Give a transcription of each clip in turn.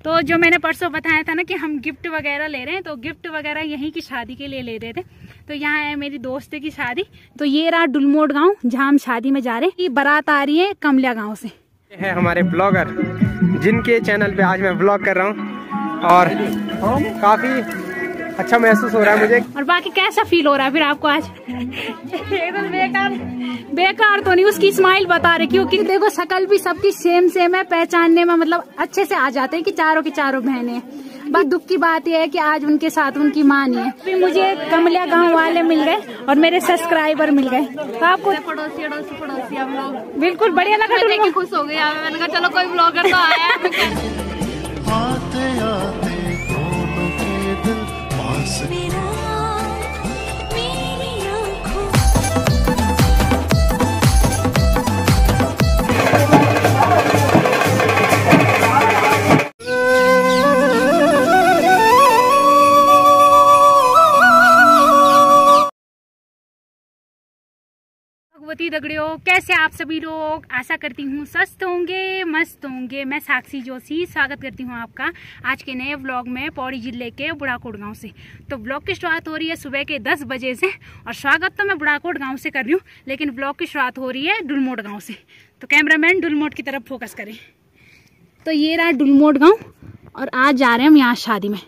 तो जो मैंने परसों बताया था ना कि हम गिफ्ट वगैरह ले रहे हैं, तो गिफ्ट वगैरह यहीं की शादी के लिए ले रहे थे। तो यहाँ है मेरी दोस्त की शादी। तो ये रहा डुलमोड गांव जहाँ हम शादी में जा रहे हैं। बारात आ रही है कमलिया गांव से। है हमारे ब्लॉगर जिनके चैनल पे आज मैं ब्लॉग कर रहा हूँ और काफी अच्छा महसूस हो रहा है मुझे। और बाकी कैसा फील हो रहा है फिर आपको आज? एकदम बेकार तो नहीं, उसकी स्माइल बता रही, क्योंकि देखो शकल भी सबकी सेम है, पहचानने में मतलब अच्छे से आ जाते हैं कि चारों की चारों बहनें हैं। बस दुख की बात यह है कि आज उनके साथ उनकी माँ नहीं है। फिर मुझे कमलिया गांव वाले मिल गए और मेरे सब्सक्राइबर मिल गए। तो आपको पड़ोसी हम लोग बिल्कुल बढ़िया लगा, खुश हो गए। मैंने कहा चलो कोई ब्लॉगर तो आया। भगवती दगड़ियों, कैसे आप सभी लोग? आशा करती हूँ स्वस्थ होंगे, मस्त होंगे। मैं साक्षी जोशी स्वागत करती हूँ आपका आज के नए व्लॉग में पौड़ी जिले के बुढ़ाकोट गांव से। तो व्लॉग की शुरुआत हो रही है सुबह के 10 बजे से और स्वागत तो मैं बुढ़ाकोट गांव से कर रही हूँ, लेकिन व्लॉग की शुरुआत हो रही है डुलमोड गाँव से। तो कैमरामैन डुलमोड की तरफ फोकस करें। तो ये रहा डुलमोड गाँव और आज जा रहे हैं हम यहाँ शादी में।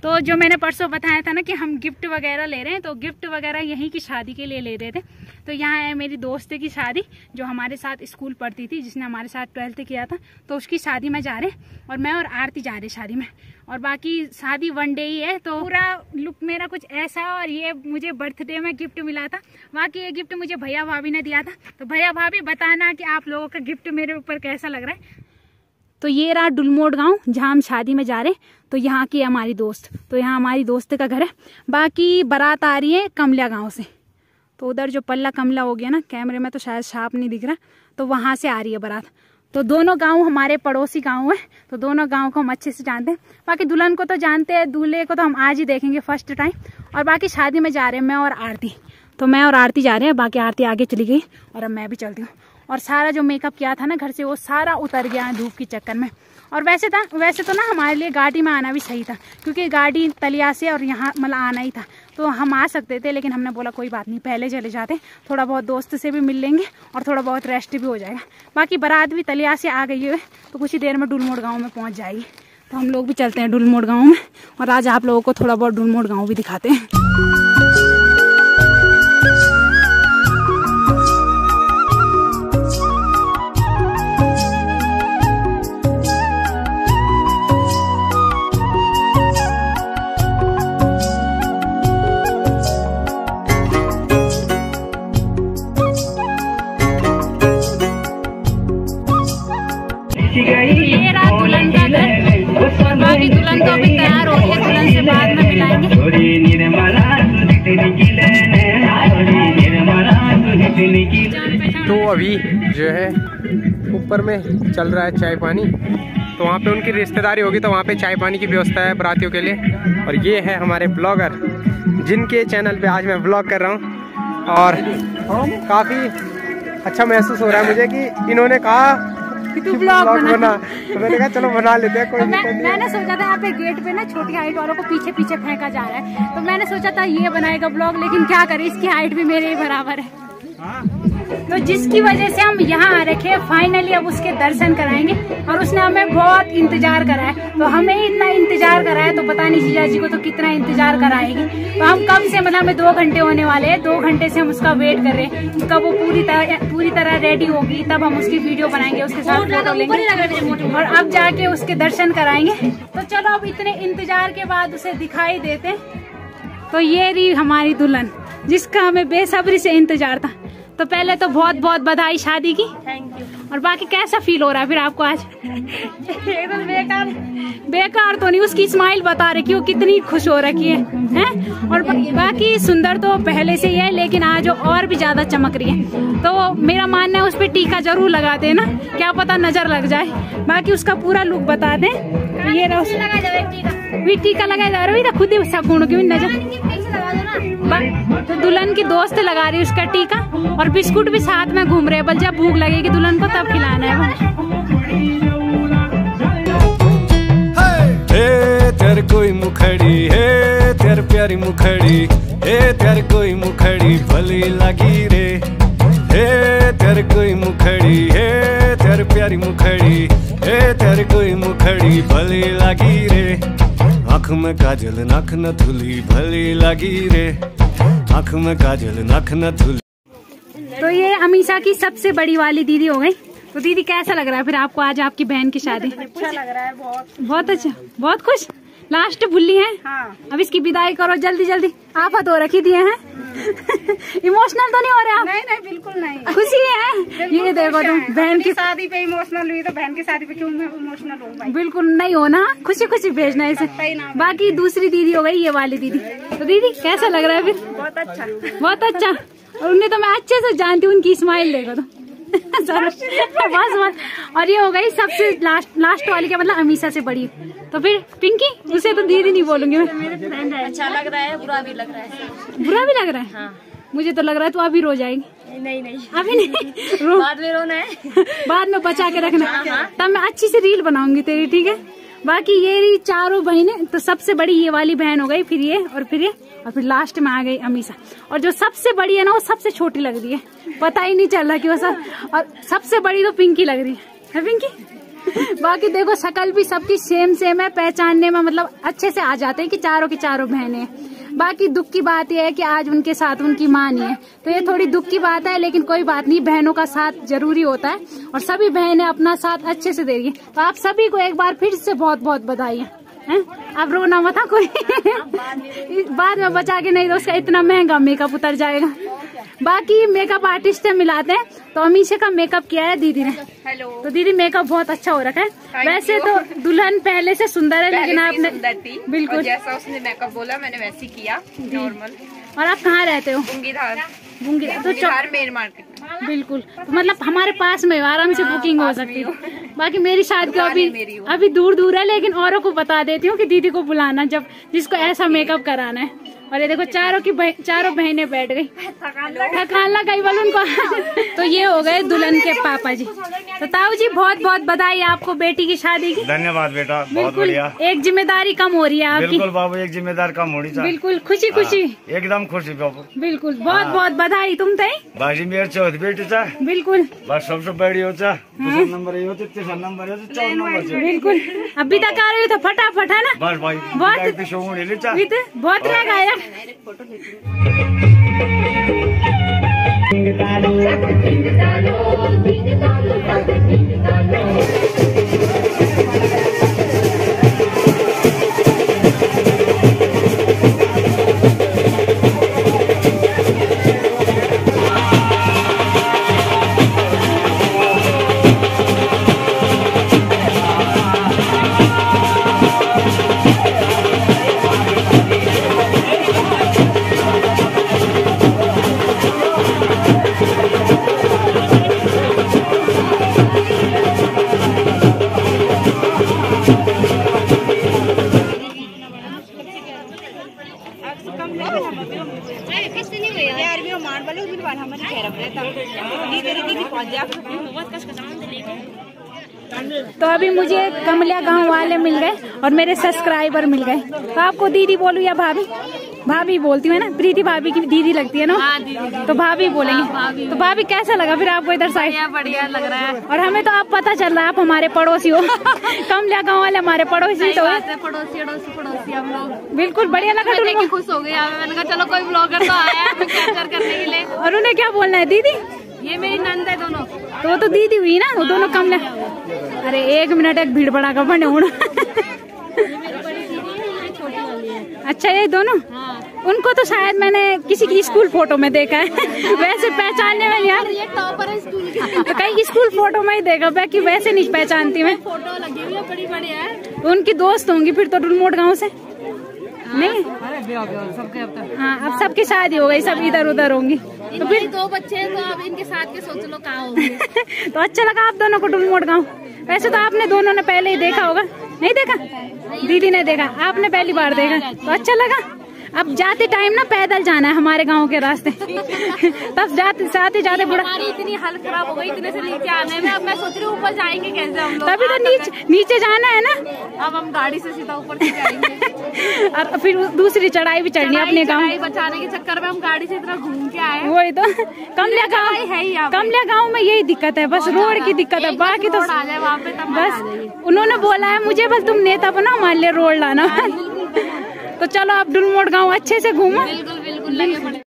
तो जो मैंने परसों बताया था ना कि हम गिफ्ट वगैरह ले रहे हैं, तो गिफ्ट वगैरह यहीं की शादी के लिए ले रहे थे। तो यहाँ है मेरी दोस्त की शादी जो हमारे साथ स्कूल पढ़ती थी, जिसने हमारे साथ 12th किया था। तो उसकी शादी में जा रहे हैं और मैं और आरती जा रहे हैं शादी में। और बाकी शादी 1 डे ही है, तो पूरा लुक मेरा कुछ ऐसा। और ये मुझे बर्थडे में गिफ्ट मिला था, बाकी ये गिफ्ट मुझे भैया भाभी ने दिया था। तो भैया भाभी बताना कि आप लोगों का गिफ्ट मेरे ऊपर कैसा लग रहा है। तो ये रहा डुलमोड गांव जहाँ हम शादी में जा रहे हैं। तो यहाँ की हमारी दोस्त, तो यहाँ हमारी दोस्त का घर है। बाकी बारात आ रही है कमलिया गांव से। तो उधर जो पल्ला कमला हो गया ना, कैमरे में तो शायद साफ नहीं दिख रहा, तो वहाँ से आ रही है बारात। तो दोनों गांव हमारे पड़ोसी गांव है, तो दोनों गांव को हम अच्छे से जानते हैं। बाकी दुल्हन को तो जानते हैं, दूल्हे को तो हम आज ही देखेंगे फर्स्ट टाइम। और बाकी शादी में जा रहे हैं मैं और आरती। तो मैं और आरती जा रहे हैं, बाकी आरती आगे चली गई और अब मैं भी चलती हूँ। और सारा जो मेकअप किया था ना घर से, वो सारा उतर गया है धूप के चक्कर में। और वैसे तो ना हमारे लिए गाड़ी में आना भी सही था, क्योंकि गाड़ी तलिया से और यहाँ मतलब आना ही था। तो हम आ सकते थे, लेकिन हमने बोला कोई बात नहीं, पहले चले जाते, थोड़ा बहुत दोस्त से भी मिल लेंगे और थोड़ा बहुत रेस्ट भी हो जाएगा। बाकी बारात भी तलिया से आ गई है, तो कुछ ही देर में डुलमोड गाँव में पहुँच जाएगी। तो हम लोग भी चलते हैं डुलमोड गाँव में और आज आप लोगों को थोड़ा बहुत डुलमोड गाँव भी दिखाते हैं। ये रात दुल्हन का घर और बाकी दुल्हन तो अभी तैयार हो रही है, दुल्हन से बाद में मिलाएंगे। तो अभी जो है ऊपर में चल रहा है चाय पानी, तो वहाँ पे उनकी रिश्तेदारी होगी, तो वहाँ पे चाय पानी की व्यवस्था है बरातियों के लिए। और ये है हमारे ब्लॉगर जिनके चैनल पे आज मैं ब्लॉग कर रहा हूँ और काफ़ी अच्छा महसूस हो रहा है मुझे कि इन्होंने कहा कि तू ब्लॉग बना। तो मैंने कहा चलो बना लेते हैं, कोई दिक्कत नहीं। मैंने सोचा था यहाँ पे गेट पे ना छोटी हाइट वालों को पीछे पीछे फेंका जा रहा है, तो मैंने सोचा था ये बनाएगा ब्लॉग, लेकिन क्या करे इसकी हाइट भी मेरे ही बराबर है। तो जिसकी वजह से हम यहाँ आ रखे हैं, फाइनली अब उसके दर्शन कराएंगे। और उसने हमें बहुत इंतजार करा है, तो हमें इतना इंतजार करा है तो पता नहीं जीजा जी को तो कितना इंतजार कराएगी। तो हम कब से मतलब हमें 2 घंटे होने वाले हैं, 2 घंटे से हम उसका वेट कर रहे हैं। कब वो पूरी तरह रेडी होगी तब हम उसकी वीडियो बनाएंगे, उसके साथ फोटो लेंगे और अब जाके उसके दर्शन कराएंगे। तो चलो अब इतने इंतजार के बाद उसे दिखाई देते। तो ये रही हमारी दुल्हन जिसका हमें बेसब्री से इंतजार था। तो पहले तो बहुत बहुत बधाई शादी की। Thank you. और बाकी कैसा फील हो रहा है फिर आपको आज? एकदम बेकार तो नहीं, उसकी स्माइल बता रही कि वो कितनी खुश हो रखी है, हैं? और बाकी सुंदर तो पहले से ही है, लेकिन आज और भी ज्यादा चमक रही है। तो मेरा मानना है उस पर टीका जरूर लगा देना, क्या पता नजर लग जाए। बाकी उसका पूरा लुक बता दें। ये टीका लगाया जा रहा है, खुद ही सकून क्यों नजर। तो दुल्हन की दोस्त लगा रही है उसका टीका और बिस्कुट भी साथ में घूम रहे हैं। बल जब भूख लगेगी दुल्हन को तब खिलाना है। प्यारी मुखड़ी, ए तेरे कोई मुखड़ी भली लगी रे, ए तेरे कोई मुखड़ी, ए तेरे प्यारी मुखड़ी, ए तेरे कोई मुखड़ी भली लगी रे, आँख में काजल नख न थुली भली लगी रे, आँख में काजल नख न थुली। तो ये अमीषा की सबसे बड़ी वाली दीदी हो गई। तो दीदी कैसा लग रहा है फिर आपको आज आपकी बहन की शादी? अच्छा लग रहा है बहुत अच्छा, बहुत खुश। लास्ट भूली है। हाँ। अब इसकी विदाई करो जल्दी जल्दी। आफत हो रखी दिए हैं। इमोशनल तो नहीं हो रहे आप? नहीं नहीं बिल्कुल नहीं, खुशी है। ये देखो तुम बहन की शादी पे इमोशनल हुई तो बहन की शादी पे क्यों मैं इमोशनल हूँ भाई? बिल्कुल नहीं हो ना, खुशी खुशी भेजना इसे। बाकी दूसरी दीदी हो गई ये वाली दीदी। तो दीदी कैसा लग रहा है फिर? बहुत अच्छा, बहुत अच्छा। और उन्हें तो मैं अच्छे से जानती हूँ, उनकी स्माइल देखो तो। बस बस। और ये हो गई सबसे लास्ट वाली, क्या मतलब अमीषा से बड़ी। तो फिर पिंकी, उसे तो दीदी नहीं बोलूंगी मैं। अच्छा लग रहा है, बुरा भी लग रहा है। बुरा भी लग रहा है? हाँ। मुझे तो लग रहा है तो अभी रो जाएगी। नहीं नहीं अभी नहीं, रो बाद में रोना है। बाद में बचा के रखना, तब मैं अच्छी से रील बनाऊंगी तेरी, ठीक है? बाकी ये रही चारों बहनें। तो सबसे बड़ी ये वाली बहन हो गई, फिर ये और फिर ये, और फिर लास्ट में आ गई अमीषा। और जो सबसे बड़ी है ना वो सबसे छोटी लग रही है, पता ही नहीं चल रहा कि वो सब। और सबसे बड़ी तो पिंकी लग रही है पिंकी। बाकी देखो शकल भी सबकी सेम सेम है, पहचानने में मतलब अच्छे से आ जाते हैं कि चारों की चारों बहनें। बाकी दुख की बात यह है कि आज उनके साथ उनकी माँ नहीं है, तो ये थोड़ी दुख की बात है, लेकिन कोई बात नहीं, बहनों का साथ जरूरी होता है और सभी बहनें अपना साथ अच्छे से दे रही है। तो आप सभी को एक बार फिर से बहुत बहुत बधाई है। अब रोना मत कोई। बाद में बचा के, नहीं तो उसका इतना महंगा मेकअप उतर जाएगा। बाकी मेकअप आर्टिस्ट से मिलाते हैं। तो अमीषा का मेकअप किया है दीदी ने। हेलो। तो दीदी मेकअप बहुत अच्छा हो रखा है। वैसे तो दुल्हन पहले से सुंदर है, लेकिन आपने बिल्कुल जैसा उसने मेकअप बोला मैंने वैसे ही किया, नॉर्मल। और आप कहाँ रहते हो? बुंगीधार। तो मेन मार्केट में। बिल्कुल, तो मतलब हमारे पास में आराम से बुकिंग हो सकती है। बाकी मेरी शादी तो अभी दूर दूर है, लेकिन औरों को बता देती हूँ कि दीदी को बुलाना जब जिसको ऐसा मेकअप कराना है। और ये देखो चारों बहनें बैठ गई, थकान लग गई बोलो उनको। तो ये हो गए दुल्हन के पापा जी। तो ताऊ जी बहुत बहुत बधाई आपको बेटी की शादी की। धन्यवाद बेटा, बहुत बढ़िया। एक जिम्मेदारी कम हो रही है आपकी। बिल्कुल बाबू, एक जिम्मेदार कम हो रही है। बिल्कुल खुशी खुशी, एकदम खुशी बाबू। बिल्कुल बहुत बहुत बधाई तुम थे। बाजी मेरे चौथ बेटी था। बिल्कुल बस सबसे बड़ी हो दूसरा नंबर ये होती, तीसरा नंबर होती, चौथा नंबर। बिल्कुल अभी तक आ रही था फटाफट, है ना? बस भाई बहुत रह गया। तो अभी मुझे कमलिया गांव वाले मिल गए और मेरे सब्सक्राइबर मिल गए। तो आपको दीदी बोलूं या भाभी? भाभी बोलती हूँ, है ना? प्रीति भाभी की दीदी लगती है ना? हाँ, दीदी। तो भाभी बोलेंगे। तो भाभी कैसा लगा फिर आपको इधर साइड? बढ़िया लग रहा है। और हमें तो आप पता चल रहा है आप हमारे पड़ोसी हो। कमलिया गाँव वाले हमारे पड़ोसी तो पड़ोसी हम लोग। बिल्कुल बढ़िया लगा, खुश हो गई। मैंने कहा चलो कोई ब्लॉगर तो आया है कैप्चर करने के लिए। और उन्हें क्या बोलना है? दीदी ये मेरी नंद है दोनों। तो वो तो दीदी हुई ना, वो दोनों कमलिया। अरे एक मिनट, एक भीड़ बड़ा का बने हूँ। अच्छा ये दोनों? हाँ। उनको तो शायद मैंने किसी की स्कूल फोटो में देखा है। वैसे पहचानने में यार ये टॉपर है स्कूल की। तो कहीं स्कूल फोटो में ही देखा, बाकी वैसे नहीं पहचानती मैं। फोटो लगी हुई है बड़ी बढ़िया है। तो उनकी दोस्त होंगी फिर तो डुलमोट गाँव से। नहीं सबके हाँ, अब सबकी शादी हो गई, सब इधर उधर होंगी। तो फिर 2 बच्चे हैं, तो अब इनके साथ के सोच लो कहाँ होंगे। तो अच्छा लगा आप दोनों को डुलमोट गाँव। वैसे तो आपने दोनों ने पहले ही देखा होगा, नहीं देखा? दीदी ने देखा, आपने पहली बार देखा, तो अच्छा लगा। अब जाते टाइम ना पैदल जाना है हमारे गांव के रास्ते। तब जाते बुढ़ा हमारी इतनी हालत खराब हो गई इतने से नीचे आने में। अब मैं सोच रही हूँ ऊपर जाएंगे कैसे हम लोग। तभी तो नीचे जाना है ना। अब हम गाड़ी से सीधा ऊपर से जाएंगे और फिर दूसरी चढ़ाई भी चढ़नी है अपने गाँव। बचाने के चक्कर में हम गाड़ी से इतना घूम के आए। वही तो कमलिया गाँव में यही दिक्कत है, बस रोड की दिक्कत है। बाकी तो आ जाए वहाँ पे तब बस उन्होंने बोला है मुझे, बस तुम नेता बनो हमारे लिए रोड लाना। तो चलो अब डुलमोड़ गाँव अच्छे से घूमो। बिल्कुल बिल्कुल लगे पड़े।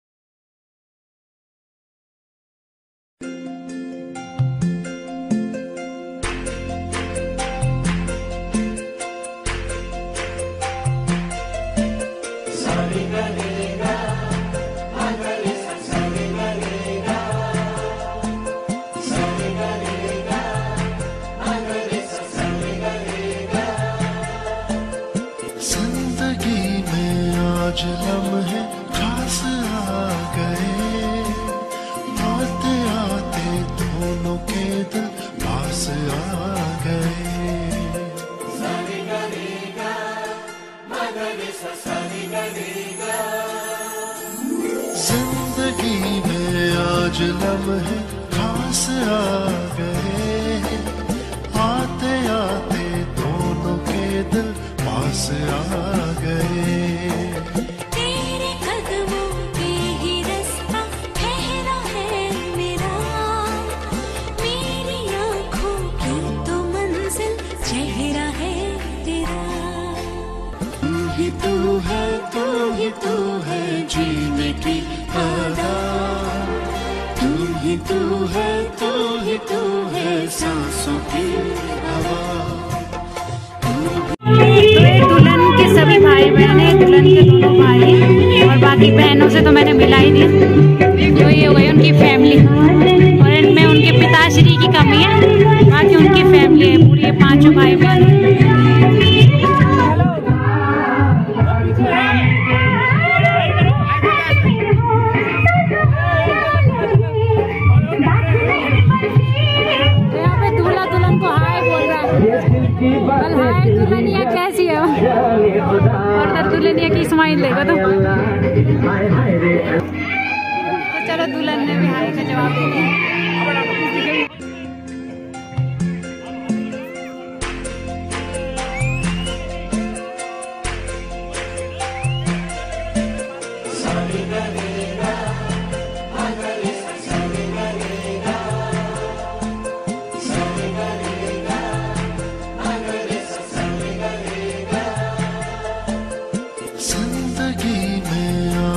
आज लम्हे खास आ गए, आते आते दोनों के दिल पास आ गए। जिंदगी में आज लम्हे खास आ गए, आते आते दोनों के दिल पास आ गए। तू है जीने की आदत, तू है सांसों की हवा। दुल्हन के सभी भाई बहने, दुल्हन के दोनों भाई और बाकी बहनों से तो मैंने मिला ही नहीं। जो ये हो गई उनकी फैमिली, और इनमें उनके पिताश्री की कमी है, बाकी उनकी फैमिली है पूरी, 5 भाई बहन। दुल्हनिया कैसी है और दुल्हनिया की स्माइल देखो तो चलो दुल्हन ने भी हाय का जवाब दे दिया।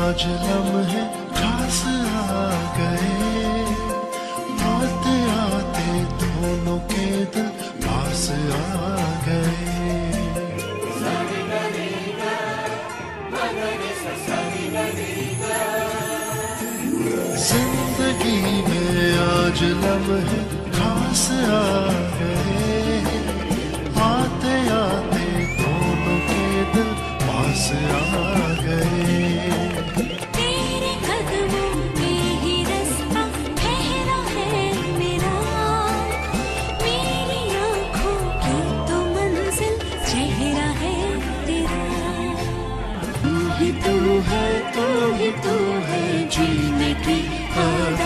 आज लम्हे खास आ गए, आते आते दोनों के दिल पास आ गए। जिंदगी में आज लम्हे खास आ गए, आते आते दोनों के दिल पास आ गए। तू है जीने की आदत,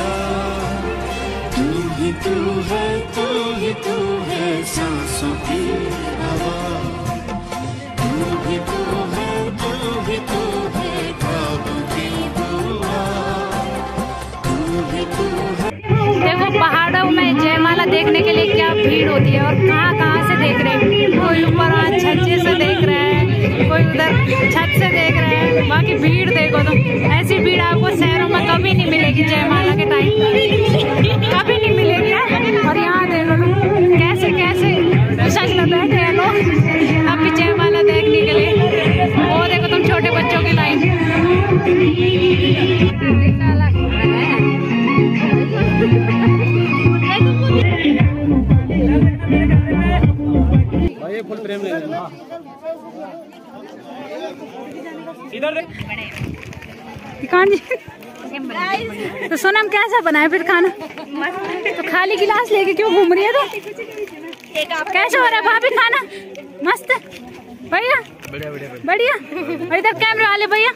तू है सांसों की हवा। तू है ख्वाब की दुआ, देखो पहाड़ों में जयमाला देखने के लिए क्या भीड़ होती है, और कहाँ से देख रहे हैं। कोई ऊपर छज्जे से देख रहा है, कोई उधर छत से देख रहा है। बाकी भीड़ देखो तो ऐसी भीड़ आपको शहरों में कभी नहीं मिलेगी जयमाला के टाइम, कभी नहीं मिलेगी। और यहाँ देखो तो कैसे बैठे हैं लोग अब भी जयमाला देखने के लिए। वो देखो तुम छोटे बच्चों की लाइन। फुल प्रेम इधर तो सोनम कैसा बनाया फिर खाना? तो खाली गिलास लेके क्यों घूम रही है? तो कैसा हो रहा है भाभी खाना? मस्त भैया, बढ़िया। इधर कैमरे वाले भैया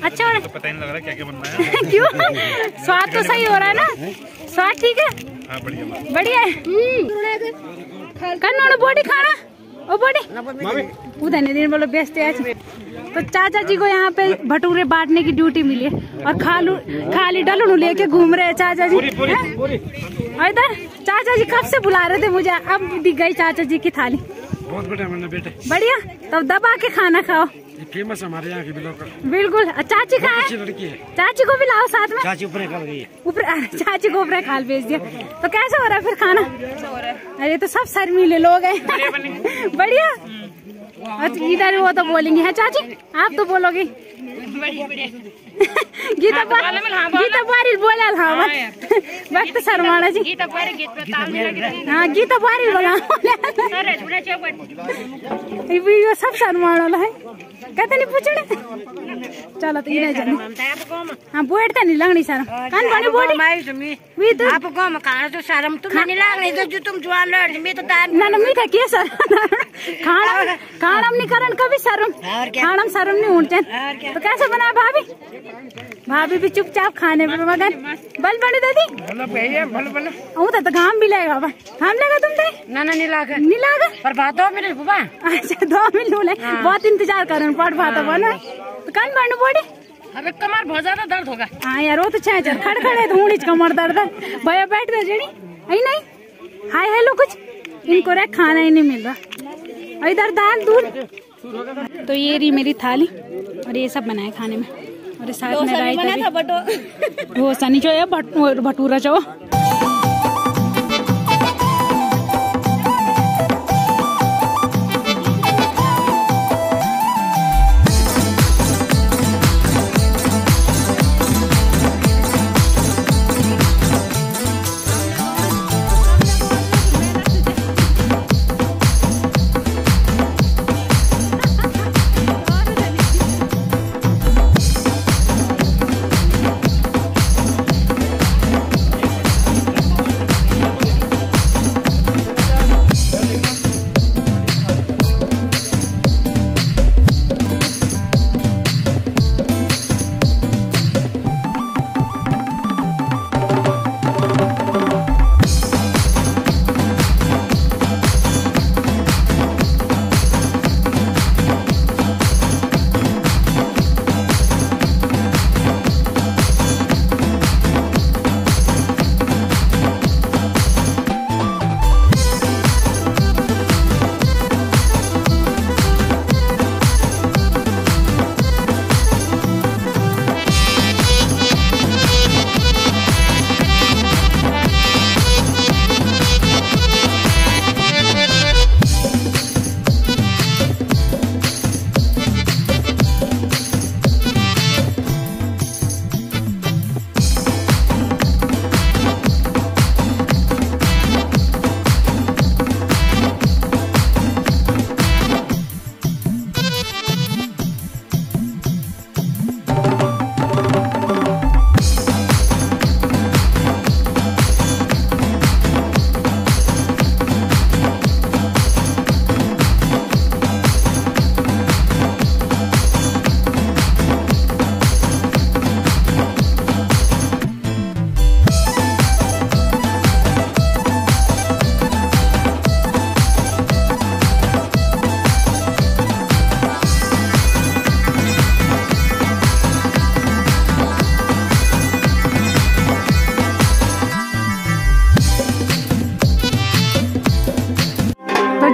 अच्छा हो रहा है? पता ही नहीं लग रहा क्या क्या बनना है। क्यों? स्वाद तो सही हो रहा है ना? स्वाद ठीक है? हाँ बढ़िया बढ़िया है। करना बॉडी खाना ओ बॉडी उधर नहीं दिन बोलो बेचते आज। तो चाचा जी को यहाँ पे भटूरे बांटने की ड्यूटी मिली है और खाली डलू लेके घूम रहे हैं चाचा जी। और इधर चाचा जी कब से बुला रहे थे मुझे, अब दिख गई चाचा जी की थाली। बहुत बढ़िया मैंने बेटे। बढ़िया, तब दबा के खाना खाओ। फेमस हमारे यहाँ की बिल्कुल। चाची कहाँ है? लड़की है। चाची को भी लाओ साथ में। चाची ऊपर खा गई है। ऊपर चाची को ऊपर खाल भेज दिया। तो कैसा हो रहा है फिर खाना? अरे तो सब शर्मीले लोग हैं। बढ़िया। इधर वो तो बोलेंगे है चाची, आप तो बोलोगे। गीता बारी बोला हाँ वक्त शर्माना जी। हाँ गीता बारी बोला ये सब शर्माना है कहते नहीं पूछने। चलो तो इधर जाने। हाँ बैठते नहीं लगनी सर कान पानी बॉडी आपको मकान तो शर्म तुम नहीं लागनी तो जो तुम जवान लड़ मैं तो तार ना मीठा किया सर खाना नहीं करन कभी शर्म खाना में शर्म नहीं उठते। तो कैसे बना भाभी? भाभी भी चुपचाप खाने पर मगन बल बड़े दादी तो घाम भी लेगा घाम लेगा तुम ना नहीं लागा नहीं लागा पर बात 2 मिनट बुबा। अच्छा 2 मिनट बहुत इंतजार कर पड़ पाता बना तो कान बढ़ बॉडी। अबे कमर बहुत ज्यादा दर्द होगा। हाँ यार वो तो छह खड़खड़े तो ऊँच कमर दर्द भैया बैठ गए जेनी आई नहीं हाय हेलो कुछ इनको रे खाना ही नहीं मिल रहा। इधर दाल दूध। तो ये रही मेरी थाली और ये सब बनाए खाने में और साथ में रायता डोसा नहीं चाहिए भटूरा चाहो।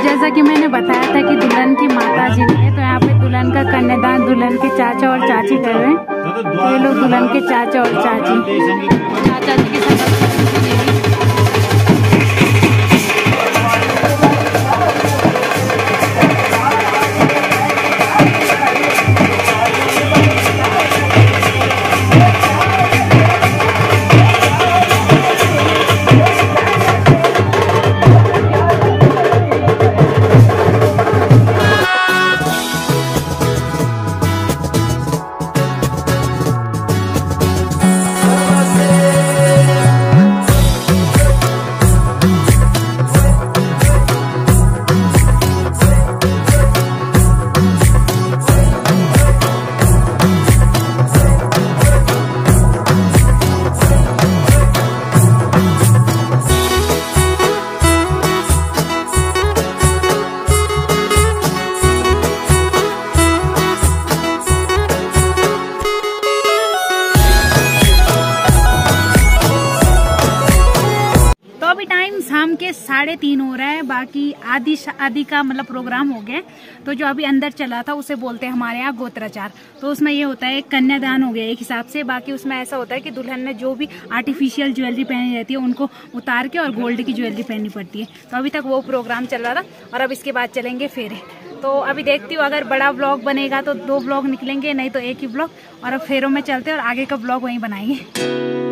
जैसा कि मैंने बताया था कि दुल्हन की माता जी ने तो यहाँ पे दुल्हन का कन्यादान दुल्हन के चाचा और चाची कर रहे हैं। ये लोग दुल्हन के चाचा और चाचा जी के साथ शाम के 3:30 हो रहा है, बाकी आधी का मतलब प्रोग्राम हो गया। तो जो अभी अंदर चला था उसे बोलते हैं हमारे यहाँ गोत्राचार। तो उसमें ये होता है कन्यादान हो गया एक हिसाब से। बाकी उसमें ऐसा होता है कि दुल्हन ने जो भी आर्टिफिशियल ज्वेलरी पहनी रहती है उनको उतार के और गोल्ड की ज्वेलरी पहननी पड़ती है। तो अभी तक वो प्रोग्राम चल रहा था और अब इसके बाद चलेंगे फेरे। तो अभी देखती हूँ अगर बड़ा व्लॉग बनेगा तो 2 व्लॉग निकलेंगे, नहीं तो एक ही व्लॉग। और अब फेरों में चलते हैं और आगे का व्लॉग वहीं बनाएंगे।